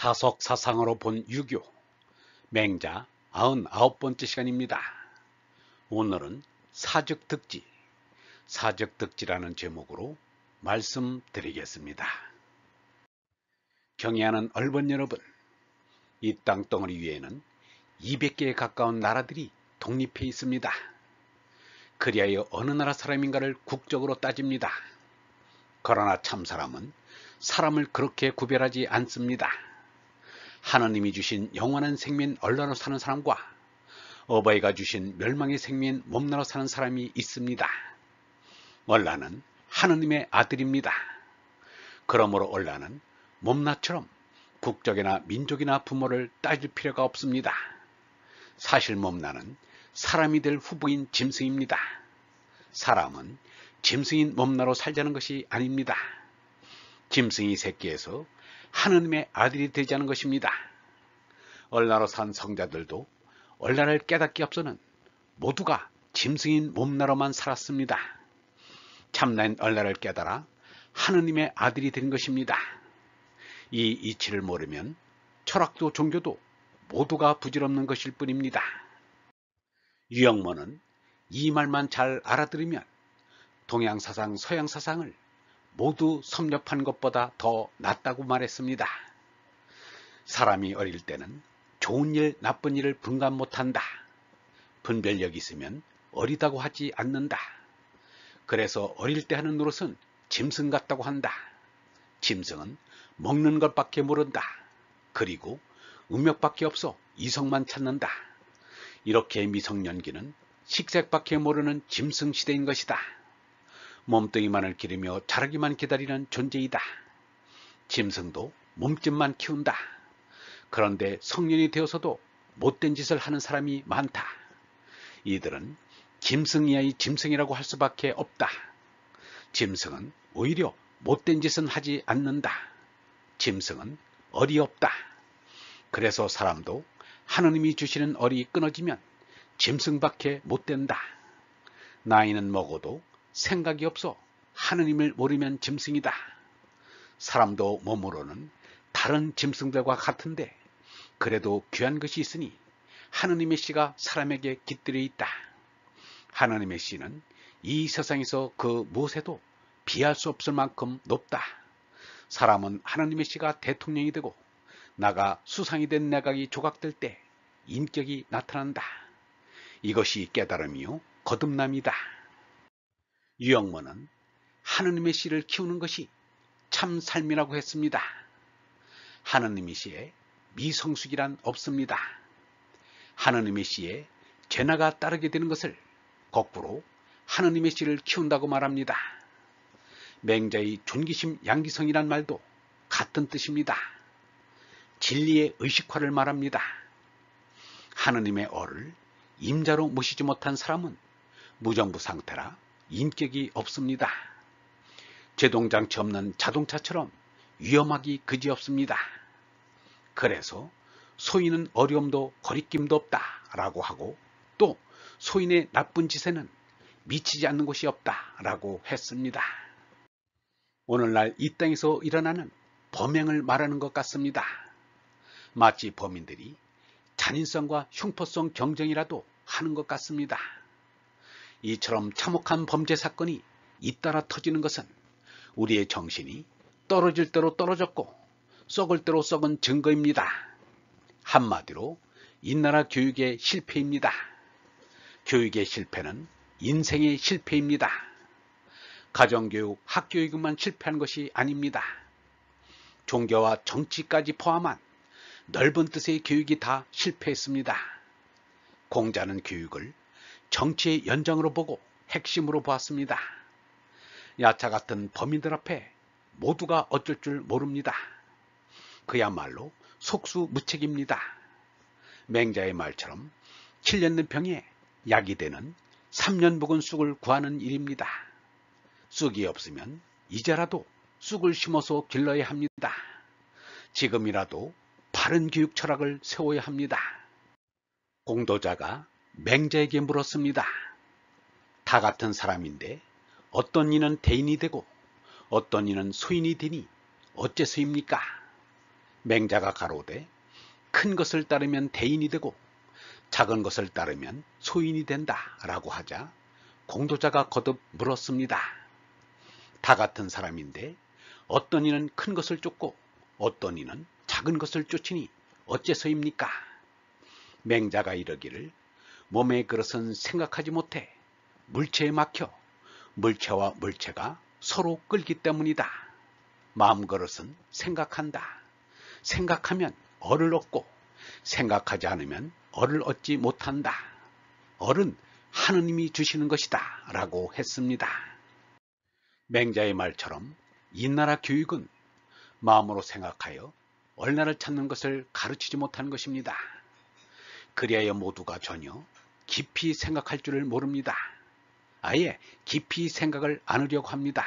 사석사상으로 본 유교, 맹자 99번째 시간입니다. 오늘은 사적득지, 사적득지라는 제목으로 말씀드리겠습니다. 경애하는 얼번 여러분, 이 땅덩어리 위에는 200개에 가까운 나라들이 독립해 있습니다. 그리하여 어느 나라 사람인가를 국적으로 따집니다. 그러나 참사람은 사람을 그렇게 구별하지 않습니다. 하나님이 주신 영원한 생명 얼라로 사는 사람과 어버이가 주신 멸망의 생명 몸나로 사는 사람이 있습니다. 얼라는 하나님의 아들입니다. 그러므로 얼라는 몸나처럼 국적이나 민족이나 부모를 따질 필요가 없습니다. 사실 몸나는 사람이 될 후보인 짐승입니다. 사람은 짐승인 몸나로 살자는 것이 아닙니다. 짐승이 새끼에서 하느님의 아들이 되자는 것입니다. 얼라로 산 성자들도 얼라를 깨닫기 앞서는 모두가 짐승인 몸나로만 살았습니다. 참나인 얼라를 깨달아 하느님의 아들이 된 것입니다. 이 이치를 모르면 철학도 종교도 모두가 부질없는 것일 뿐입니다. 유영모는 이 말만 잘 알아들으면 동양사상 서양사상을 모두 섭렵한 것보다 더 낫다고 말했습니다. 사람이 어릴 때는 좋은 일, 나쁜 일을 분간 못한다. 분별력이 있으면 어리다고 하지 않는다. 그래서 어릴 때 하는 노릇은 짐승 같다고 한다. 짐승은 먹는 것밖에 모른다. 그리고 음욕밖에 없어 이성만 찾는다. 이렇게 미성년기는 식색밖에 모르는 짐승 시대인 것이다. 몸뚱이만을 기르며 자라기만 기다리는 존재이다. 짐승도 몸집만 키운다. 그런데 성년이 되어서도 못된 짓을 하는 사람이 많다. 이들은 짐승이야의 짐승이라고 할 수밖에 없다. 짐승은 오히려 못된 짓은 하지 않는다. 짐승은 얼이 없다. 그래서 사람도 하느님이 주시는 얼이 끊어지면 짐승밖에 못 된다. 나이는 먹어도 생각이 없어 하느님을 모르면 짐승이다. 사람도 몸으로는 다른 짐승들과 같은데 그래도 귀한 것이 있으니 하느님의 씨가 사람에게 깃들여 있다. 하느님의 씨는 이 세상에서 그 무엇에도 비할 수 없을 만큼 높다. 사람은 하느님의 씨가 대통령이 되고 나가 수상이 된 내각이 조각될 때 인격이 나타난다. 이것이 깨달음이요 거듭남이다. 유영모는 하느님의 씨를 키우는 것이 참 삶이라고 했습니다. 하느님의 씨에 미성숙이란 없습니다. 하느님의 씨에 죄나가 따르게 되는 것을 거꾸로 하느님의 씨를 키운다고 말합니다. 맹자의 존귀심 양기성이란 말도 같은 뜻입니다. 진리의 의식화를 말합니다. 하느님의 어를 임자로 모시지 못한 사람은 무정부 상태라 인격이 없습니다. 제동장치 없는 자동차처럼 위험하기 그지없습니다. 그래서 소인은 어려움도 거리낌도 없다 라고 하고 또 소인의 나쁜 짓에는 미치지 않는 곳이 없다 라고 했습니다. 오늘날 이 땅에서 일어나는 범행을 말하는 것 같습니다. 마치 범인들이 잔인성과 흉포성 경쟁이라도 하는 것 같습니다. 이처럼 참혹한 범죄 사건이 잇따라 터지는 것은 우리의 정신이 떨어질 대로 떨어졌고 썩을 대로 썩은 증거입니다. 한마디로 이 나라 교육의 실패입니다. 교육의 실패는 인생의 실패입니다. 가정교육, 학교육만 실패한 것이 아닙니다. 종교와 정치까지 포함한 넓은 뜻의 교육이 다 실패했습니다. 공자는 교육을 정치의 연장으로 보고 핵심으로 보았습니다. 야차 같은 범인들 앞에 모두가 어쩔 줄 모릅니다. 그야말로 속수무책입니다. 맹자의 말처럼 7년 된 병에 약이 되는 3년 묵은 쑥을 구하는 일입니다. 쑥이 없으면 이제라도 쑥을 심어서 길러야 합니다. 지금이라도 바른 교육 철학을 세워야 합니다. 공도자가 맹자에게 물었습니다. 다 같은 사람인데 어떤 이는 대인이 되고 어떤 이는 소인이 되니 어째서입니까? 맹자가 가로되 큰 것을 따르면 대인이 되고 작은 것을 따르면 소인이 된다 라고 하자 공도자가 거듭 물었습니다. 다 같은 사람인데 어떤 이는 큰 것을 쫓고 어떤 이는 작은 것을 쫓으니 어째서입니까? 맹자가 이르기를 몸의 그릇은 생각하지 못해 물체에 막혀 물체와 물체가 서로 끌기 때문이다. 마음 그릇은 생각한다. 생각하면 얼을 얻고 생각하지 않으면 얼을 얻지 못한다. 얼은 하느님이 주시는 것이다 라고 했습니다. 맹자의 말처럼 인나라 교육은 마음으로 생각하여 얼나를 찾는 것을 가르치지 못하는 것입니다. 그리하여 모두가 전혀 깊이 생각할 줄을 모릅니다. 아예 깊이 생각을 안 하려고 합니다.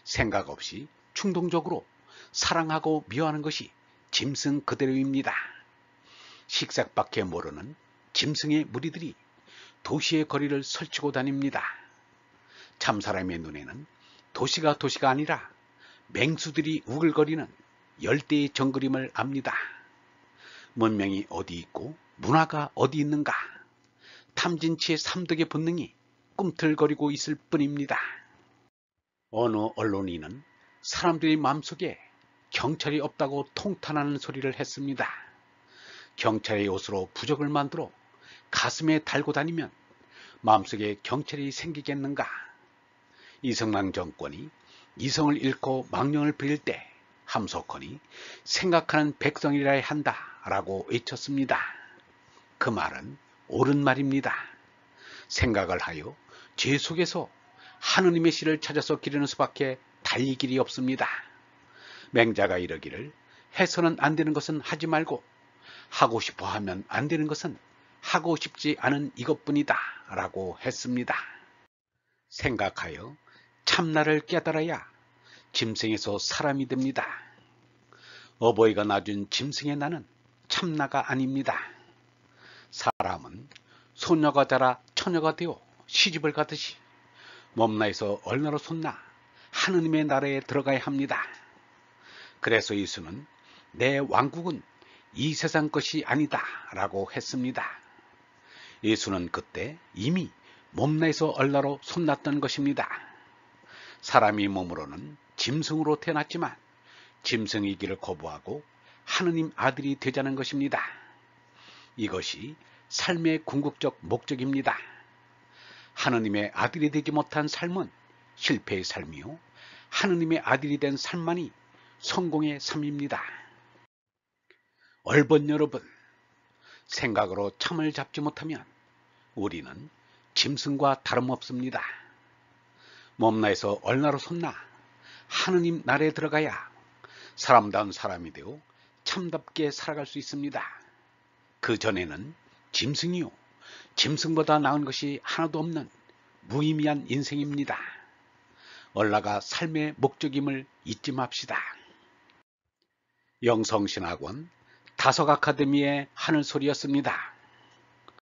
생각 없이 충동적으로 사랑하고 미워하는 것이 짐승 그대로입니다. 식색밖에 모르는 짐승의 무리들이 도시의 거리를 설치고 다닙니다. 참사람의 눈에는 도시가 아니라 맹수들이 우글거리는 열대의 정글임을 압니다. 문명이 어디 있고 문화가 어디 있는가? 탐진치의 삼덕의 본능이 꿈틀거리고 있을 뿐입니다. 어느 언론인은 사람들의 마음속에 경찰이 없다고 통탄하는 소리를 했습니다. 경찰의 옷으로 부적을 만들어 가슴에 달고 다니면 마음속에 경찰이 생기겠는가? 이승만 정권이 이성을 잃고 망령을 부릴 때 함석헌이 생각하는 백성이라야 한다 라고 외쳤습니다. 그 말은 옳은 말입니다. 생각을 하여 죄 속에서 하느님의 씨를 찾아서 기르는 수밖에 달리 길이 없습니다. 맹자가 이르기를 해서는 안 되는 것은 하지 말고 하고 싶어 하면 안 되는 것은 하고 싶지 않은 이것뿐이다 라고 했습니다. 생각하여 참나를 깨달아야 짐승에서 사람이 됩니다. 어버이가 낳아준 짐승의 나는 참나가 아닙니다. 사람은 소녀가 자라 처녀가 되어 시집을 가듯이 몸나에서 얼나로 솟나 하느님의 나라에 들어가야 합니다. 그래서 예수는 내 왕국은 이 세상 것이 아니다 라고 했습니다. 예수는 그때 이미 몸나에서 얼나로 솟났던 것입니다. 사람이 몸으로는 짐승으로 태어났지만 짐승이기를 거부하고 하느님 아들이 되자는 것입니다. 이것이 삶의 궁극적 목적입니다. 하느님의 아들이 되지 못한 삶은 실패의 삶이요 하느님의 아들이 된 삶만이 성공의 삶입니다. 얼번 여러분, 생각으로 참을 잡지 못하면 우리는 짐승과 다름없습니다. 몸나에서 얼나로 솟나 하느님 나라에 들어가야 사람다운 사람이 되어 참답게 살아갈 수 있습니다. 그 전에는 짐승이요 짐승보다 나은 것이 하나도 없는 무의미한 인생입니다. 얼라가 삶의 목적임을 잊지 맙시다. 영성신학원 다석 아카데미의 하늘소리였습니다.